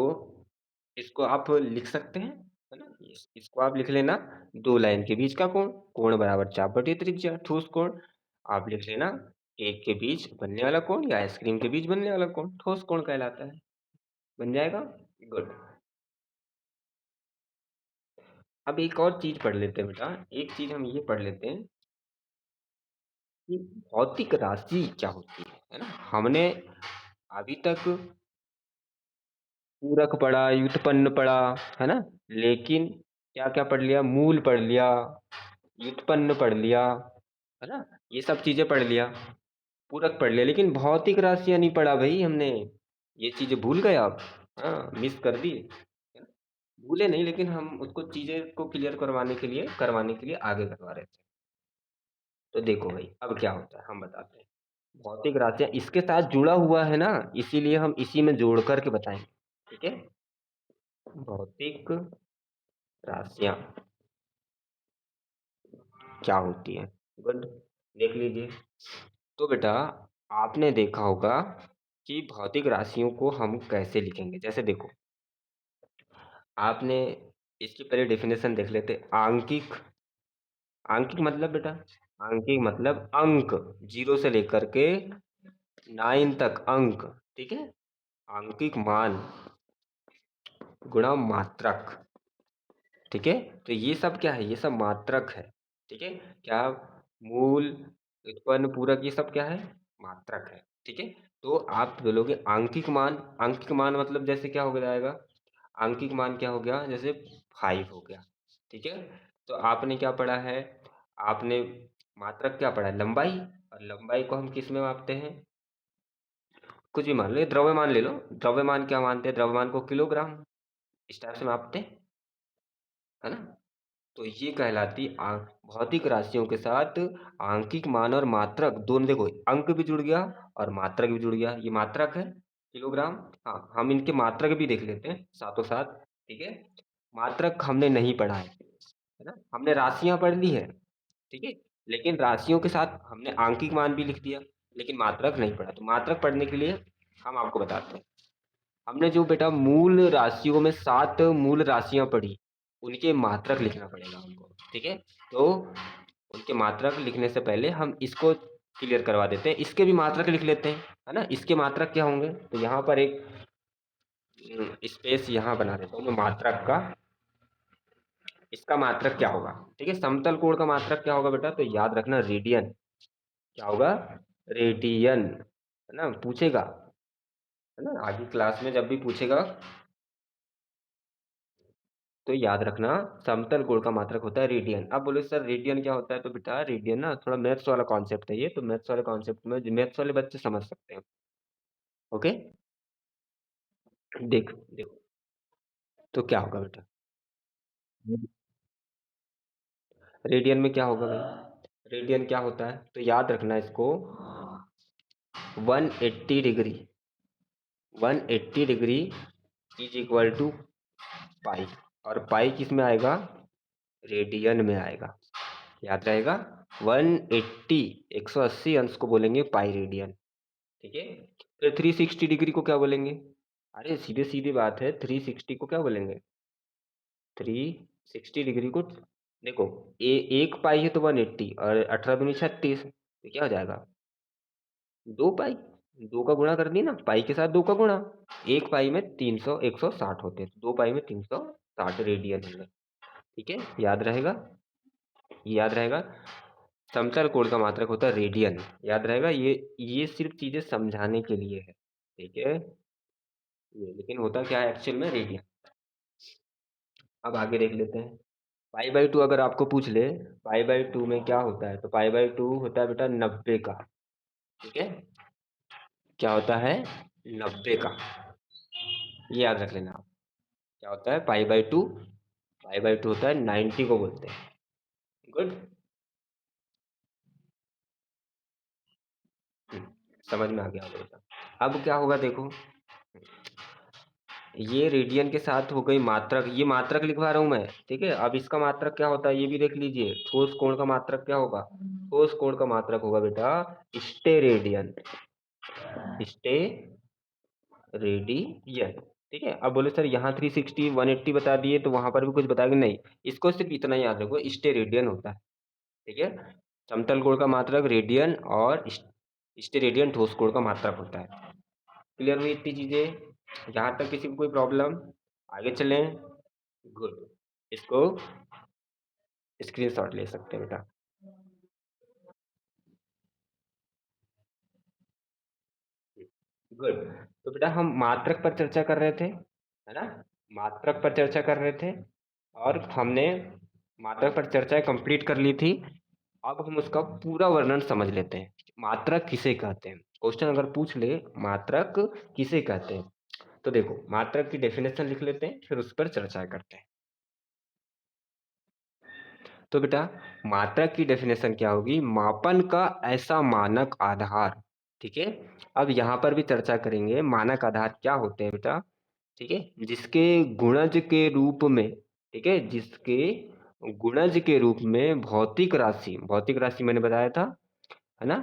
इसको आप लिख सकते हैं, है ना? इसको आप लिख लेना, 2 लाइन के बीच का कोण, कोण बराबर चाप बटे त्रिज्या, ठोस कोण। आप लिख लेना, केक के बीच बनने वाला कोण या आइसक्रीम के बीच बनने वाला कोण, ठोस कोण कहलाता है। बन जाएगा? गुड। अब एक और चीज़ पढ़ लेते हैं बेटा, एक चीज़ हम ये पढ़ लेते हैं कि भौतिक राशि क्या होती है ना? हमने अभी तक पूरक पढ़ा, व्युत्पन्न पढ़ा, है ना? लेकिन क्या-क्या पढ़ लिया? मूल पढ़ लिया, व्युत्पन्न पढ़ लिया, है ना? ये सब चीज़ें पढ़ लिया, पूरक पढ़ लिया, लेकिन भौतिक राशियाँ नहीं पढ़ा भई हमने। ये चीज़ें भूल गए आप? हाँ, मिस कर दी। है ना? भूले नहीं, लेकिन हम उसको चीज़ें को क्लियर करवाने के लिए आगे करवा रहे थे। तो देखो भाई, अब क्या होता है हम बताते हैं। भौतिक राशियाँ इसके साथ जुड़ा हुआ है ना, इसीलिए हम इसी में जोड़ कर के बताएँगे, ठीक है? भौतिक राशियाँ क्या होती हैं? गुड, देख लीजिए। तो बेटा, आपने देखा होगा कि भौतिक राशियों को हम कैसे लिखेंगे? जैसे देखो, आपने इसकी पहले डेफ़िनेशन देख लेते हैं। आंकिक, आंकिक मतलब बेटा, आंकिक मतलब अंक, 0 से लेकर के 9 तक अंक, ठीक है? आंकिक मान गुणा मात्रक, ठीक है? तो ये सब क्या है? ये सब मात्रक है, ठीक है? क्या? मूल, व्युत्पन्न, पूरक, ये सब क्या है? मात्रक है, ठीक है? तो आप बोलोगे आंकिक मान मतलब जैसे क्या हो जाएगा? आंकिक मान क्या हो गया? जैसे 5 हो गया, ठीक है? तो आपने क्या पढ़ा है? आपने मात्रक क्या पढ़ा है? लंबाई, और लंबाई को हम किस में मापते हैं? कुछ भी मान लो, ये द्रव्यमान ले लो। द्रव्यमान क्या मानते हैं? द्रव्यमान को किलोग्राम, इस टाइप से मापते हैं, है ना? तो ये कहलाती भौतिक राशियों के साथ आंकिक मान और मात्रक दोनों, देखो अंक भी जुड़ गया और मात्रक भी जुड़ गया। ये मात्रक है, किलोग्राम। हाँ, हम इनके मात्रक भी देख लेते हैं साथों साथ, ठीक है? मात्रक हमने नहीं पढ़ा है ना? हमने राशियां पढ़ ली है, ठीक है? लेकिन राशियों के साथ हमने आंकिक मान भी लिख दिया, लेकिन मात्रक नहीं पढ़ा। तो मात्रक पढ़ने के लिए हम आपको बताते हैं। हमने जो बेटा मूल राशियों में 7 मूल राशियाँ पढ़ी, उनके मात्रक लिखना पड़ेगा हमको, ठीक है? तो उनके मात्रक लिखने से पहले हम इसको क्लियर करवा देते हैं। इसके भी मात्रक लिख लेते हैं, है ना? इसके मात्रक क्या होंगे? तो यहाँ पर एक स्पेस यहाँ बना देता हूँ मैं मात्रक का। इसका मात्रक क्या होगा? ठीक है? समतल कोण का मात्रक क्या होगा बेटा? तो याद रखना, रेडियन। क्या होगा? रेडियन, है ना? पूछेगा, है ना? आगे क्लास में जब भी पूछेगा तो याद रखना, समतल कोण का मात्रक होता है रेडियन। अब बोले सर रेडियन क्या होता है? तो बेटा रेडियन ना थोड़ा मैथ्स वाला कॉन्सेप्ट है ये, तो मैथ्स वाले कॉन्सेप्ट में मैथ्स वाले बच्चे समझ सकते हैं। ओके? देख देखो, तो क्या होगा बेटा? रेडियन में क्या होगा भाई? रेडियन क्या होता है? तो याद रखना इसको, 180 degree, 180 degree is equal to pi. और पाई किस में आएगा? रेडियन में आएगा। याद रहेगा, 180, 180 अंश को बोलेंगे पाई रेडियन, ठीक है? फिर 360 डिग्री को क्या बोलेंगे? अरे सीधे सीधी बात है, 360 को क्या बोलेंगे? 360 डिग्री को, देखो एक पाई है तो 180, और 18 दूनी 36, तो क्या हो जाएगा? 2 पाई। 2 का गुणा कर दी ना, पाई के साथ 2 का गुणा। एक पाई में 300, 160 होते हैं, 2 पाई में 360 रेडियन है, ठीक है? याद रहेगा, ये याद रहेगा। समतल कोण का मात्रक होता है रेडियन, याद रहेगा। ये सिर्फ चीजें समझाने के लिए है, ठीक है? ये लेकिन होता क्या है एक्चुअल में? रेडियन। अब आगे देख लेते हैं। पाई बाई टू अगर आपको पूछ ले, पाई बाई टू में क्या होता है? तो पाई बाई टू होता है बेटा 90 का, ठीक है? क्या होता है? 90 का, ये याद रख लेना आप। क्या होता है pi by two? Pi by two होता है 90 को बोलते हैं। गुड। समझ में आ गया होगा बेटा। अब क्या होगा देखो, ये रेडियन के साथ हो गई मात्रक, ये मात्रक लिखवा रहा हूं मैं, ठीक है। अब इसका मात्रक क्या होता है ये भी देख लीजिए। ठोस कोण का मात्रक क्या होगा? ठोस कोण का मात्रक होगा बेटा स्टेरेडियन, स्टेरेडियन, ठीक है। अब बोले सर यहाँ 360 180 बता दिए तो वहां पर भी कुछ बताएंगे नहीं, इसको सिर्फ इतना याद रखो स्टेरेडियन होता है, ठीक है। समतल कोण का मात्रक रेडियन और स्टेरेडियन ठोस कोण का मात्रक होता है। क्लियर हुई इतनी चीजें? यहाँ तक किसी को कोई प्रॉब्लम? आगे चलें। गुड। इसको स्क्रीनशॉट ले सकते हैं बेटा। गुड। तो बेटा हम मात्रक पर चर्चा कर रहे थे, है ना? मात्रक पर चर्चा कर रहे थे और हमने मात्रक पर चर्चा कंप्लीट कर ली थी। अब हम उसका पूरा वर्णन समझ लेते हैं। मात्रक किसे कहते हैं? क्वेश्चन अगर पूछ ले मात्रक किसे कहते हैं, तो देखो मात्रक की डेफिनेशन लिख लेते हैं फिर उस पर चर्चा करते हैं। तो बेटा मात्रक की डेफिनेशन क्या होगी? मापन का ऐसा मानक आधार, ठीक है। अब यहाँ पर भी चर्चा करेंगे मानक आधार क्या होते हैं बेटा, ठीक है। जिसके गुणज के रूप में, ठीक है, जिसके गुणज के रूप में भौतिक राशि मैंने बताया था, है ना?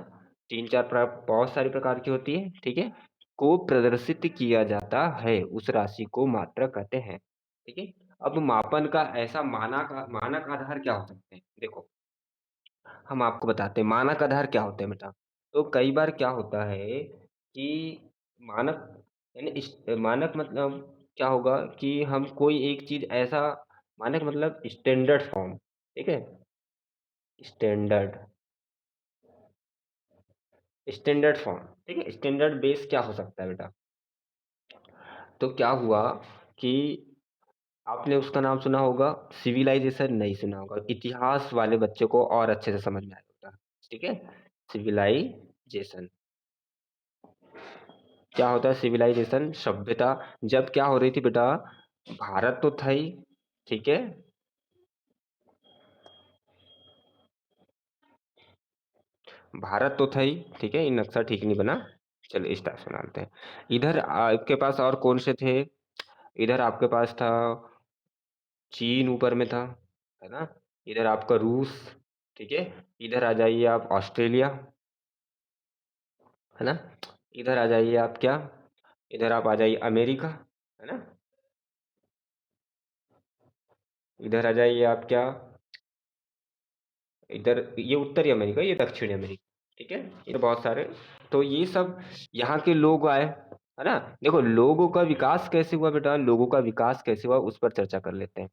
तीन चार बहुत सारी प्रकार की होती है, ठीक है, को प्रदर्शित किया जाता है, उस राशि को मात्रक कहते हैं, ठीक है। अब मापन का ऐसा मानक आधार क्या हो सकते हैं? देखो हम आपको बताते हैं मानक आधार क्या होते हैं बेटा। तो कई बार क्या होता है कि मानक यानी मानक मतलब क्या होगा कि हम कोई एक चीज ऐसा, मानक मतलब स्टैंडर्ड फॉर्म, ठीक है। स्टैंडर्ड स्टैंडर्ड फॉर्म, ठीक है। स्टैंडर्ड बेस क्या हो सकता है बेटा? तो क्या हुआ कि आपने उसका नाम सुना होगा, सिविलाइजेशन नहीं सुना होगा, इतिहास वाले बच्चे को और अच्छे से समझ में आएगा, ठीक है। सिविलाइजेशन क्या होता है? सिविलाइजेशन सभ्यता। जब क्या हो रही थी बेटा, भारत तो था ही, ठीक है। भारत तो था ही, ठीक है, ये नक्शा ठीक नहीं बना। चलिए इस टाइप से बनाते हैं। इधर आपके पास और कौन से थे? इधर आपके पास था चीन, ऊपर में था, है ना? इधर आपका रूस, ठीक है। इधर आ जाइए आप ऑस्ट्रेलिया, है ना? इधर आ जाइए आप क्या, इधर आप आ जाइए अमेरिका, है ना? इधर आ जाइए आप क्या, इधर ये उत्तरी अमेरिका, ये दक्षिणी अमेरिका, ठीक है। ये बहुत सारे, तो ये सब यहाँ के लोग आए, है ना? देखो लोगों का विकास कैसे हुआ बेटा, लोगों का विकास कैसे हुआ उस पर चर्चा कर लेते हैं।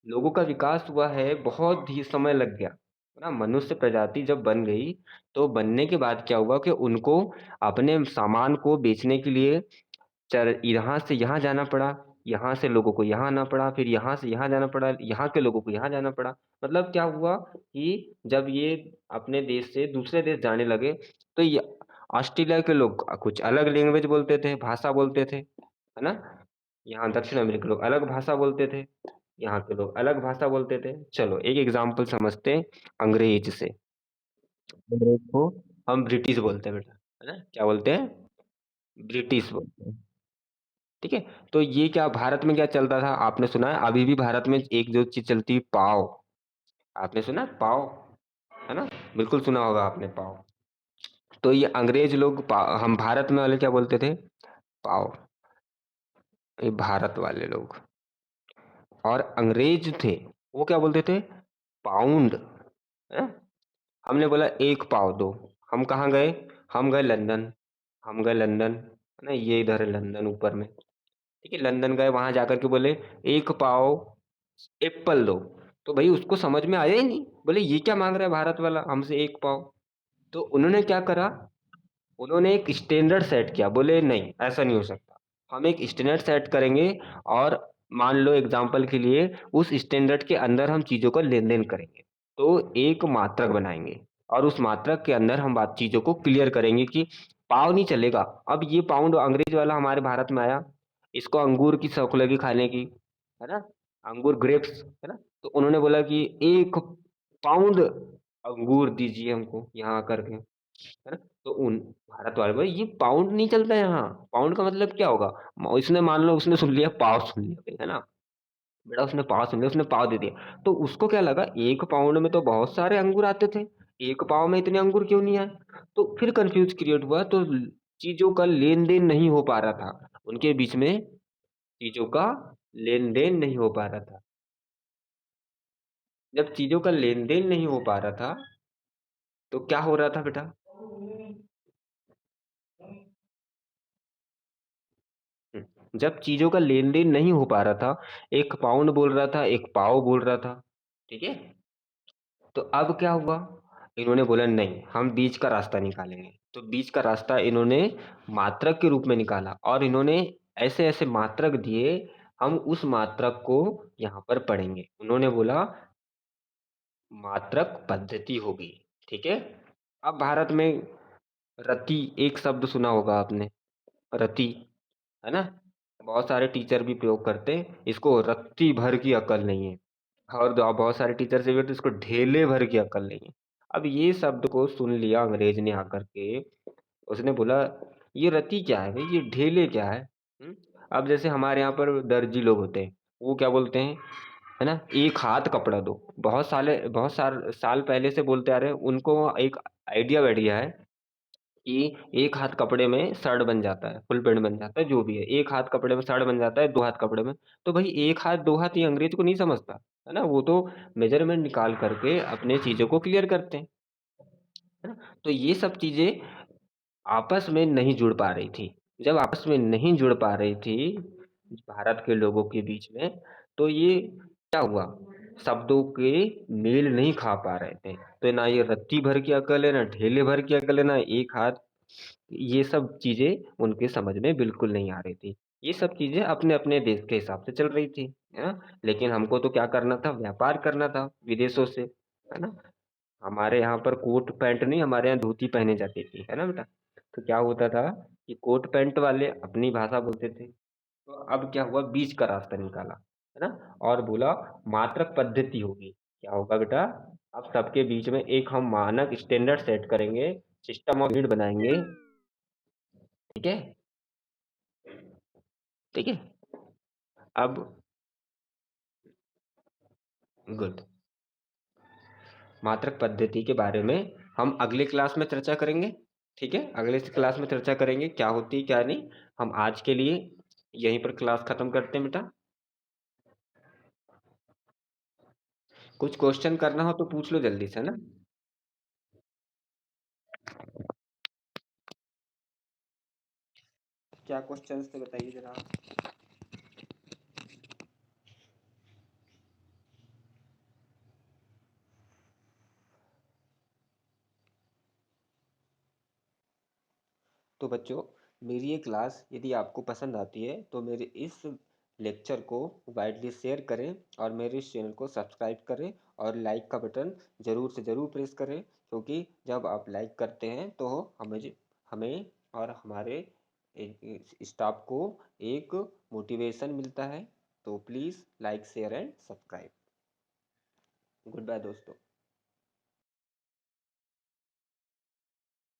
लोगों का विकास हुआ है, बहुत ही समय लग गया, है ना? मनुष्य प्रजाति जब बन गई तो बनने के बाद क्या हुआ कि उनको अपने सामान को बेचने के लिए चर यहाँ से यहाँ जाना पड़ा, यहाँ से लोगों को यहाँ आना पड़ा, फिर यहाँ से यहाँ जाना पड़ा, यहाँ के लोगों को यहाँ जाना पड़ा। मतलब क्या हुआ कि जब ये अपने देश से दूसरे देश जाने लगे तो ये ऑस्ट्रेलिया के लोग कुछ अलग लैंग्वेज बोलते थे, भाषा बोलते थे, है ना? यहाँ दक्षिण अमेरिका के लोग अलग भाषा बोलते थे, यहाँ के लोग अलग भाषा बोलते थे। चलो एक एग्जाम्पल समझते हैं अंग्रेज से। अंग्रेज को हम ब्रिटिश बोलते हैं बेटा, है ना? क्या बोलते हैं? ब्रिटिश बोलते हैं, ठीक है। तो ये क्या भारत में क्या चलता था आपने सुना है? अभी भी भारत में एक जो चीज चलती है पाव, आपने सुना है पाव, है ना? बिल्कुल सुना होगा आपने पाव। तो ये अंग्रेज लोग हम भारत में वाले क्या बोलते थे? पाव, ये भारत वाले लोग। और अंग्रेज थे वो क्या बोलते थे? पाउंड, है? हमने बोला एक पाव दो, हम कहाँ गए? हम गए लंदन, हम गए लंदन, है ना? ये इधर है लंदन ऊपर में, ठीक है। लंदन गए, वहां जाकर के बोले एक पाव एप्पल दो, तो भाई उसको समझ में आया ही नहीं, बोले ये क्या मांग रहा है भारत वाला हमसे एक पाव। तो उन्होंने क्या करा, उन्होंने एक स्टैंडर्ड सेट किया, बोले नहीं ऐसा नहीं हो सकता, हम एक स्टैंडर्ड सेट करेंगे और मान लो एग्जाम्पल के लिए उस स्टैंडर्ड के अंदर हम चीजों का लेन देन करेंगे, तो एक मात्रक बनाएंगे और उस मात्रक के अंदर हम बात चीजों को क्लियर करेंगे कि पाव नहीं चलेगा। अब ये पाउंड अंग्रेज वाला हमारे भारत में आया, इसको अंगूर की शौक लगी खाने की, है ना? अंगूर ग्रेप्स, है ना? तो उन्होंने बोला कि एक पाउंड अंगूर दीजिए हमको यहाँ करके, है ना? तो उन भारत वाले बोले, "ये पाउंड नहीं चलता यहाँ, पाउंड का मतलब क्या होगा?" इसने मान लो उसने सुन लिया पाव सुन लिया, है ना? बेटा उसने पाव सुन लिया, उसने पाव दे दिया। तो उसको क्या लगा 1 पाउंड में तो बहुत सारे अंगूर आते थे, 1 पाव में इतने अंगूर क्यों नहीं आए? तो फिर कन्फ्यूज़ क्रिएट हुआ तो चीज़ों का लेन-देन नहीं हो पा रहा था। उनके बीच में चीज़ों का लेन-देन नहीं हो पा रहा था। जब चीज़ों का लेन-देन नहीं हो पा रहा था, तो क्या हो रहा था बेटा? हुँ, जब चीज़ों का लेन-देन नहीं हो पा रहा था, 1 पाउंड बोल रहा था, 1 पाव बोल रहा था, ठीक है? तो अब क्या हुआ? इन्होंने बोला नहीं, हम बीच का रास्ता निकालेंगे। तो बीच का रास्ता इन्होंने मात्रक के रूप में निकाला और इन्होंने ऐसे-ऐसे मात्रक दिए, हम उस मात्रक को यहाँ पर पढ़ेंगे। उन्होंने बोला मात्रक पद्धति होगी, ठीक है? अब भारत में रति एक शब्द सुना होगा आपने, रति, है ना? बहुत सारे टीचर भी प्रयोग करते हैं, इसको रत्ती भर की अकल नहीं है। और बहुत सारे टीचर से भी तो इसको ढेले भर की अकल नहीं है। अब ये शब्द को सुन लिया अंग्रेज ने आकर के, उसने बोला ये रति क्या है भई, ये ढेले क्या है? हुँ? अब जैसे हमारे यहाँ पर दर्जी लोग होते हैं, वो क्या बोलते हैं, है ना? एक हाथ कपड़ा दो। बहुत साल पहले से बोलते आ रहे हैं, उनको एक आइडिया बैठ गया है कि एक हाथ कपड़े में शर्ट बन जाता है, फुल पैंट बन जाता है, जो भी है। एक हाथ कपड़े में शर्ट बन जाता है, 2 हाथ कपड़े में। तो भई 1 हाथ, 2 हाथ ये अंग्रेज को नहीं समझता, है ना? वो तो मेज़रमेंट निकाल कर के अपने चीज़ों को क्लियर करते हैं, है ना? तो ये सब चीज़ें आपस में नहीं जुड़ पा रही थी। जब आपस में नहीं जुड़ पा रही थी, भारत के लोगों के बीच में, तो ये क्या हुआ? शब्दों के मेल नहीं खा पा रहे थे। तो ना ये रत्ती भर की अकल है, ना ढेले भर की अकल है, ना एक हाथ, ये सब चीज़ें उनके समझ में बिल्कुल नहीं आ रही थी। ये सब चीज़ें अपने-अपने देश के हिसाब से चल रही थी, है ना? लेकिन हमको तो क्या करना था? व्यापार करना था विदेशों से, है ना? हमारे यहाँ पर कोट पैंट नहीं, हमारे यहाँ धोती पहनी जाती थी, है ना बेटा? तो क्या होता था कि कोट पैंट वाले अपनी भाषा बोलते थे। तो अब क्या हुआ बीच का रास्ता निकाला, है ना? और बोला मात्रक पद्धति होगी। क्या होगा बेटा? अब सबके बीच में एक हम मानक स्टैंडर्ड सेट करेंगे, सिस्टम ऑफ यूनिट बनाएँगे, ठीक है? ठीक है? अब गुड। मात्रक पद्धति के बारे में हम अगले क्लास में चर्चा करेंगे, ठीक है? अगले क्लास में चर्चा करेंगे क्या होती है, क्या नहीं। हम आज के लिए यहीं पर क्लास खत्म करते हैं बेटा। कुछ क्वेश्चन करना हो तो पूछ लो जल्दी से, है ना? क्या क्वेश्चन्स थे बताइए ज़रा? तो बच्चों, मेरी ये क्लास यदि आपको पसंद आती है तो मेरे इस लेक्चर को वाइडली शेयर करें और मेरे इस चैनल को सब्सक्राइब करें और लाइक का बटन ज़रूर से ज़रूर प्रेस करें, क्योंकि जब आप लाइक करते हैं तो हमें और हमारे स्टाफ को एक मोटिवेशन मिलता है। तो please like share and subscribe. Good bye दोस्तों।